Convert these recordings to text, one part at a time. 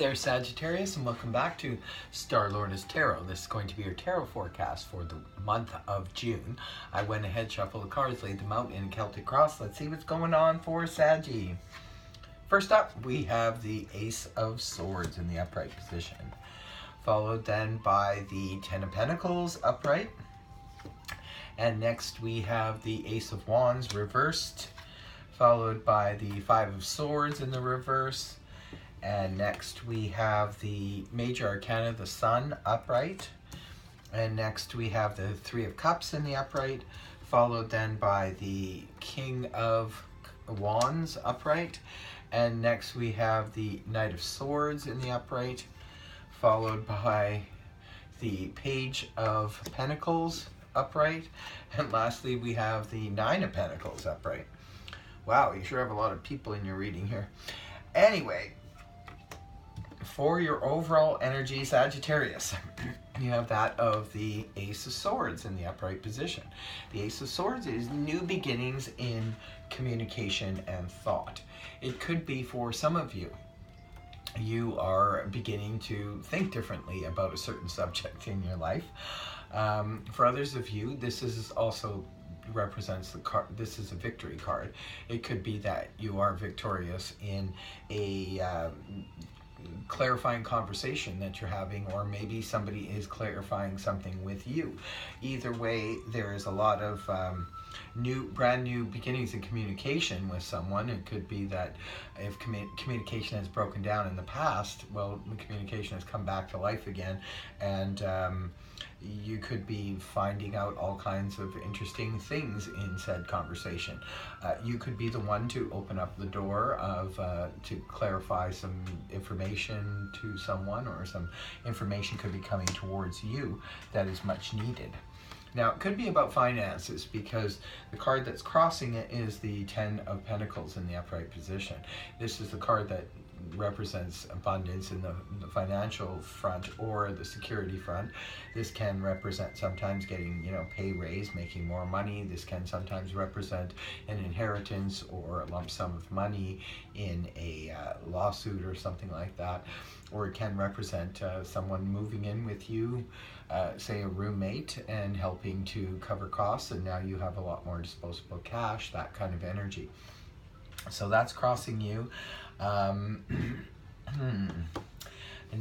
there, Sagittarius, and welcome back to Star Lorna's Tarot. This is going to be your tarot forecast for the month of June. I went ahead, shuffled the cards, laid them out in a Celtic cross. Let's see what's going on for Saggy. First up, we have the Ace of Swords in the upright position, followed then by the Ten of Pentacles upright. And next we have the Ace of Wands reversed, followed by the Five of Swords in the reverse. And next we have the Major Arcana, the Sun, upright. And next we have the Three of Cups in the upright, followed then by the King of Wands upright. And next we have the Knight of Swords in the upright, followed by the Page of Pentacles upright. And lastly we have the Nine of Pentacles upright. Wow, you sure have a lot of people in your reading here. Anyway, for your overall energy, Sagittarius, you have that of the Ace of Swords in the upright position. The Ace of Swords is new beginnings in communication and thought. It could be for some of you, you are beginning to think differently about a certain subject in your life. For others of you, this is also represents the card. This is a victory card. It could be that you are victorious in a clarifying conversation that you're having, or maybe somebody is clarifying something with you. Either way, there is a lot of brand new beginnings in communication with someone. It could be that if communication has broken down in the past, well, the communication has come back to life again, and you could be finding out all kinds of interesting things in said conversation. You could be the one to open up the door of to clarify some information to someone, or some information could be coming towards you that is much needed. Now, it could be about finances, because the card that's crossing it is the Ten of Pentacles in the upright position. This is the card that represents abundance in the financial front or the security front. This can represent sometimes getting, pay raise, making more money. This can sometimes represent an inheritance or a lump sum of money in a lawsuit or something like that. Or it can represent someone moving in with you, say a roommate, and helping to cover costs, and now you have a lot more disposable cash, that kind of energy. So that's crossing you. And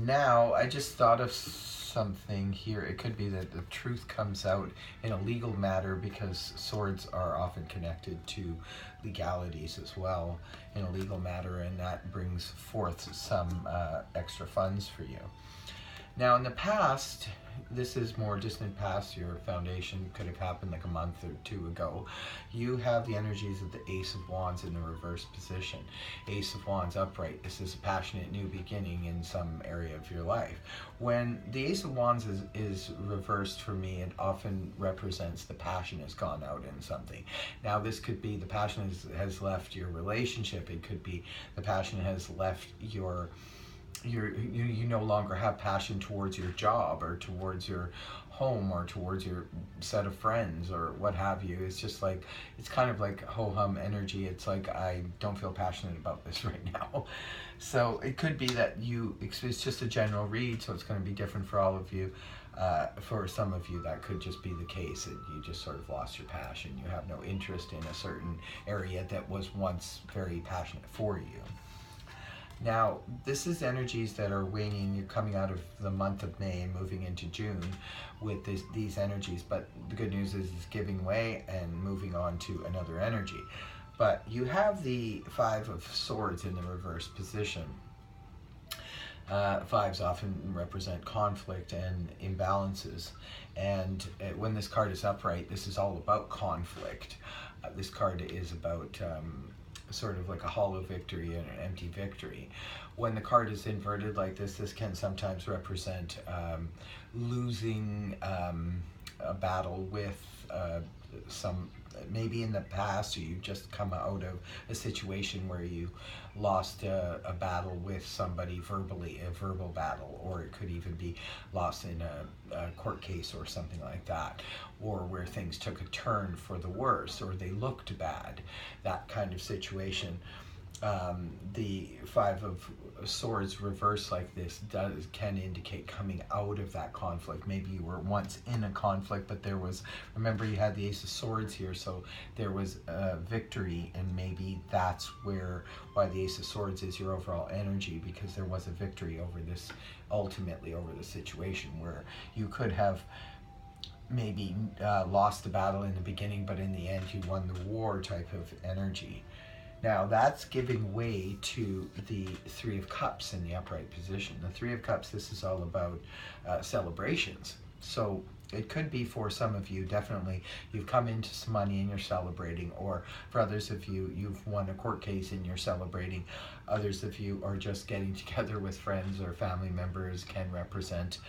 now I just thought of something here. It could be that the truth comes out in a legal matter, because swords are often connected to legalities as well in a legal matter, and that brings forth some extra funds for you. Now, in the past, this is more distant past, your foundation could have happened like a month or two ago. You have the energies of the Ace of Wands in the reverse position. Ace of Wands upright. This is a passionate new beginning in some area of your life. When the Ace of Wands is reversed, for me, it often represents the passion has gone out in something. Now, this could be the passion has left your relationship. It could be the passion has left you no longer have passion towards your job, or towards your home, or towards your set of friends, or what have you. It's just like, it's kind of like ho-hum energy. It's like, I don't feel passionate about this right now. So it could be that it's just a general read, so it's going to be different for all of you. For some of you, that could just be the case, that you just sort of lost your passion. You have no interest in a certain area that was once very passionate for you. Now, this is energies that are waning. You're coming out of the month of May and moving into June with these energies, but the good news is it's giving way and moving on to another energy. But you have the Five of Swords in the reverse position. Fives often represent conflict and imbalances, and when this card is upright, this is all about conflict. This card is about sort of like a hollow victory and an empty victory. When the card is inverted like this can sometimes represent losing a battle with maybe in the past, or you've just come out of a situation where you lost a battle with somebody verbally, a verbal battle, or it could even be lost in a court case or something like that, or where things took a turn for the worse, or they looked bad, that kind of situation. The Five of Swords reversed like this can indicate coming out of that conflict. Maybe you were once in a conflict, but there was, remember you had the Ace of Swords here, so there was a victory, and maybe that's why the Ace of Swords is your overall energy, because there was a victory over this, ultimately over the situation, where you could have maybe lost the battle in the beginning, but in the end you won the war type of energy. Now that's giving way to the Three of Cups in the upright position. The Three of Cups, this is all about celebrations. So it could be for some of you, definitely, you've come into some money and you're celebrating, or for others of you, you've won a court case and you're celebrating. Others of you are just getting together with friends or family members, can represent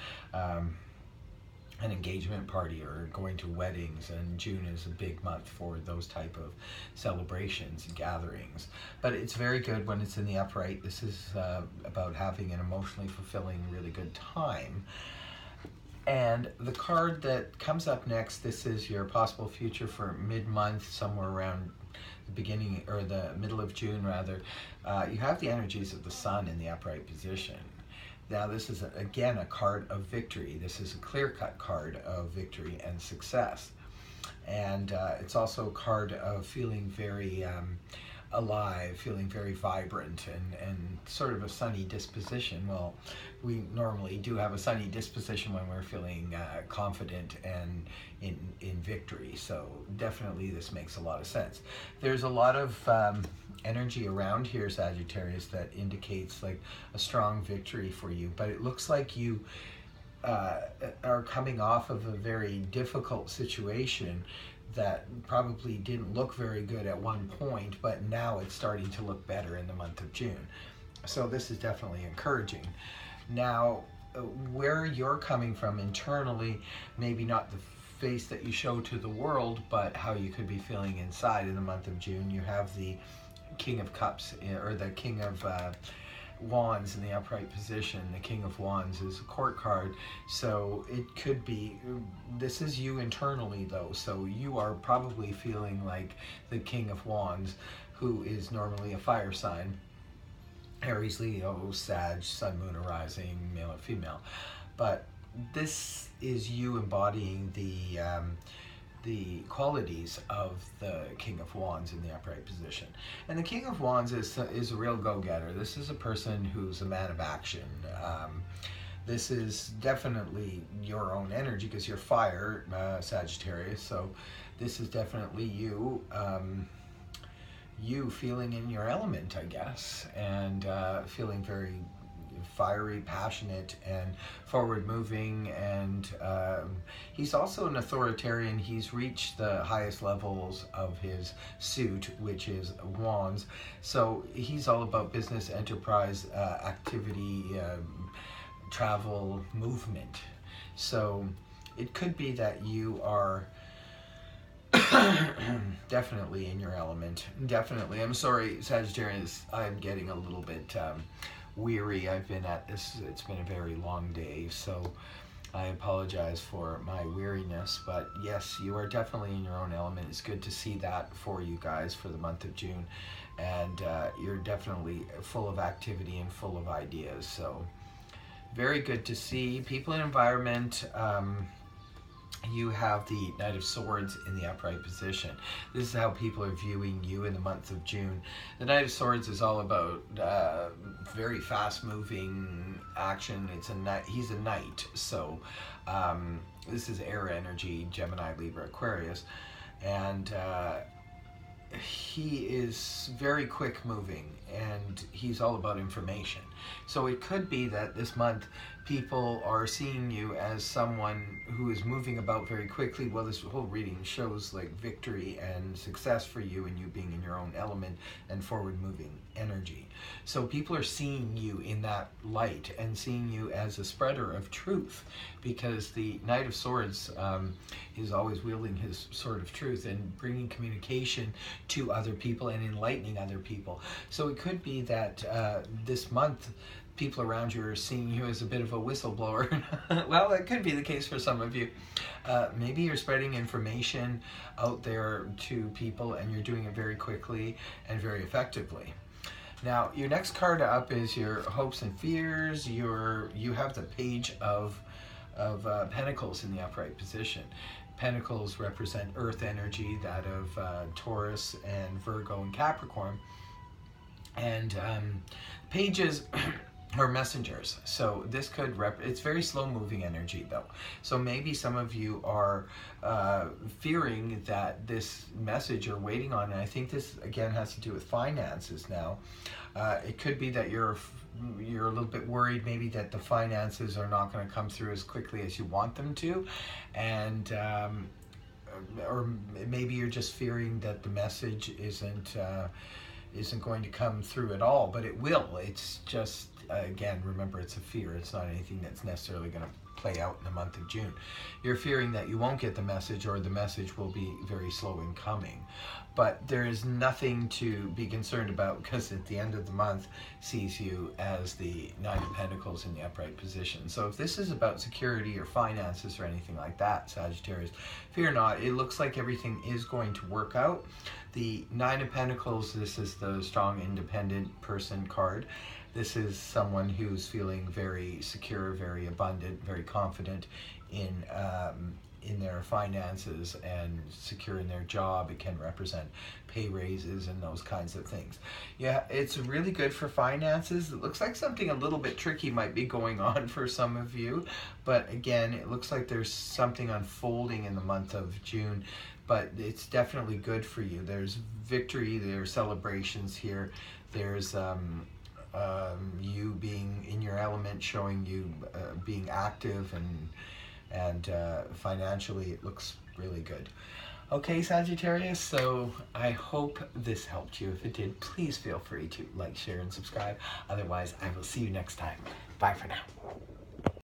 an engagement party or going to weddings, and June is a big month for those type of celebrations and gatherings. But it's very good when it's in the upright. This is about having an emotionally fulfilling, really good time. And the card that comes up next, this is your possible future for mid-month, somewhere around the beginning or the middle of June rather. You have the energies of the Sun in the upright position. Now this is, again, a card of victory. This is a clear-cut card of victory and success. And it's also a card of feeling very alive, feeling very vibrant, and sort of a sunny disposition. Well, we normally do have a sunny disposition when we're feeling confident and in victory. So definitely this makes a lot of sense. There's a lot of energy around here, Sagittarius, that indicates like a strong victory for you, but it looks like you are coming off of a very difficult situation that probably didn't look very good at one point, but now it's starting to look better in the month of June. So this is definitely encouraging. Now, where you're coming from internally, maybe not the face that you show to the world, but how you could be feeling inside in the month of June. You have the King of Cups, or the King of Wands in the upright position. The King of Wands is a court card, so it could be, this is you internally though, so you are probably feeling like the King of Wands, who is normally a fire sign, Aries, Leo, Sag, Sun, Moon, or Rising, male or female. But this is you embodying the qualities of the King of Wands in the upright position. And the King of Wands is a real go-getter. This is a person who's a man of action. This is definitely your own energy because you're fire, Sagittarius, so this is definitely you, you feeling in your element, I guess, and feeling very fiery, passionate, and forward-moving, and he's also an authoritarian. He's reached the highest levels of his suit, which is Wands, so he's all about business, enterprise, activity, travel, movement. So it could be that you are definitely in your element. Definitely. I'm sorry, Sagittarius, I'm getting a little bit weary. I've been at this, it's been a very long day, so I apologize for my weariness, but yes, you are definitely in your own element. It's good to see that for you guys for the month of June, and you're definitely full of activity and full of ideas, so very good to see. People and environment, you have the Knight of Swords in the upright position. This is how people are viewing you in the month of June. The Knight of Swords is all about very fast-moving action. He's a knight, so this is air energy, Gemini, Libra, Aquarius, and he is very quick-moving, and he's all about information. So it could be that this month people are seeing you as someone who is moving about very quickly. Well, this whole reading shows like victory and success for you, and you being in your own element and forward-moving energy. So people are seeing you in that light and seeing you as a spreader of truth, because the Knight of Swords is always wielding his sword of truth and bringing communication to other people and enlightening other people. So it could be that this month people around you are seeing you as a bit of a whistleblower. Well, it could be the case for some of you. Maybe you're spreading information out there to people and you're doing it very quickly and very effectively. Now, your next card up is your hopes and fears. You have the Page of Pentacles in the upright position. Pentacles represent earth energy, that of Taurus and Virgo and Capricorn. And pages are messengers. So this could it's very slow moving energy though. So maybe some of you are fearing that this message you're waiting on, and I think this again has to do with finances now. It could be that you're a little bit worried maybe that the finances are not going to come through as quickly as you want them to, and or maybe you're just fearing that the message isn't going to come through at all, but it will. It's just, again, remember, it's a fear. It's not anything that's necessarily going to play out in the month of June. You're fearing that you won't get the message, or the message will be very slow in coming. But there is nothing to be concerned about, because at the end of the month sees you as the Nine of Pentacles in the upright position. So if this is about security or finances or anything like that, Sagittarius, fear not. It looks like everything is going to work out. The Nine of Pentacles, this is the strong, independent person card. This is someone who's feeling very secure, very abundant, very confident in their finances and secure in their job. It can represent pay raises and those kinds of things. Yeah, it's really good for finances. It looks like something a little bit tricky might be going on for some of you, but again, it looks like there's something unfolding in the month of June, but it's definitely good for you. There's victory, there's celebrations here, there's you being in your element, showing you being active, and financially it looks really good. Okay, Sagittarius, so I hope this helped you. If it did, please feel free to like, share, and subscribe. Otherwise, I will see you next time. Bye for now.